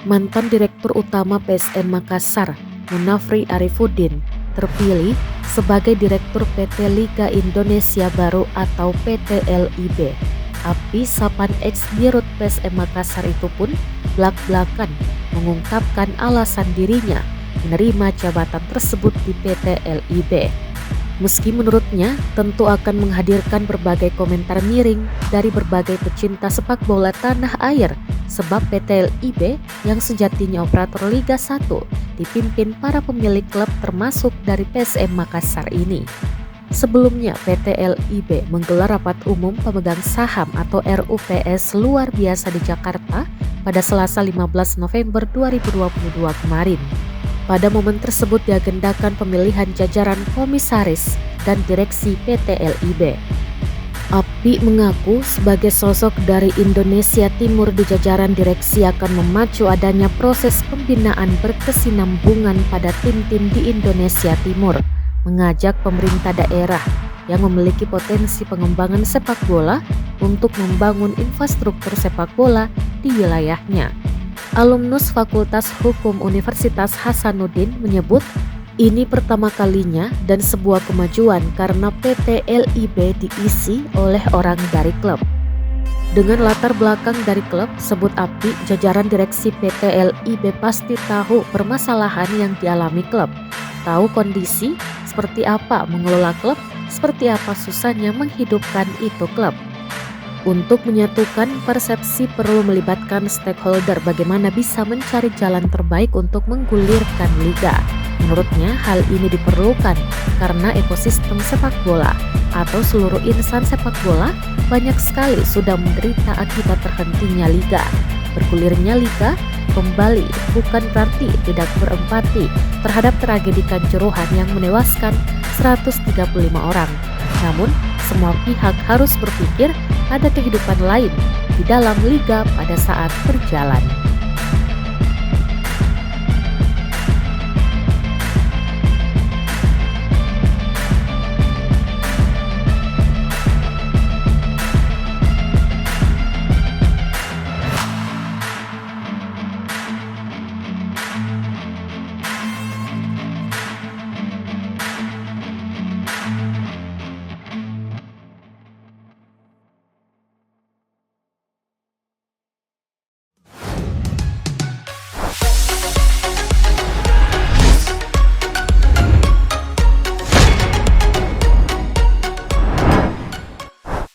Mantan Direktur Utama PSM Makassar, Munafri Arifuddin, terpilih sebagai Direktur PT Liga Indonesia Baru atau PT LIB. Api Sapan ex Dirut PSM Makassar itu pun blak-blakan mengungkapkan alasan dirinya menerima jabatan tersebut di PT LIB. Meski menurutnya tentu akan menghadirkan berbagai komentar miring dari berbagai pecinta sepak bola tanah air, sebab PT LIB yang sejatinya operator Liga 1 dipimpin para pemilik klub termasuk dari PSM Makassar ini. Sebelumnya PT LIB menggelar rapat umum pemegang saham atau RUPS luar biasa di Jakarta pada Selasa 15 November 2022 kemarin. Pada momen tersebut diagendakan pemilihan jajaran komisaris dan direksi PT LIB. Api mengaku sebagai sosok dari Indonesia Timur di jajaran direksi akan memacu adanya proses pembinaan berkesinambungan pada tim-tim di Indonesia Timur, mengajak pemerintah daerah yang memiliki potensi pengembangan sepak bola untuk membangun infrastruktur sepak bola di wilayahnya. Alumnus Fakultas Hukum Universitas Hasanuddin menyebut ini pertama kalinya dan sebuah kemajuan karena PT LIB diisi oleh orang dari klub. Dengan latar belakang dari klub, sebut Api, jajaran direksi PT LIB pasti tahu permasalahan yang dialami klub, tahu kondisi seperti apa mengelola klub, seperti apa susahnya menghidupkan itu klub. Untuk menyatukan persepsi perlu melibatkan stakeholder bagaimana bisa mencari jalan terbaik untuk menggulirkan liga. Menurutnya hal ini diperlukan karena ekosistem sepak bola atau seluruh insan sepak bola banyak sekali sudah menderita akibat terhentinya liga. Bergulirnya liga kembali bukan berarti tidak berempati terhadap tragedi Kanjuruhan yang menewaskan 135 orang. Namun, semua pihak harus berpikir ada kehidupan lain di dalam liga pada saat berjalan.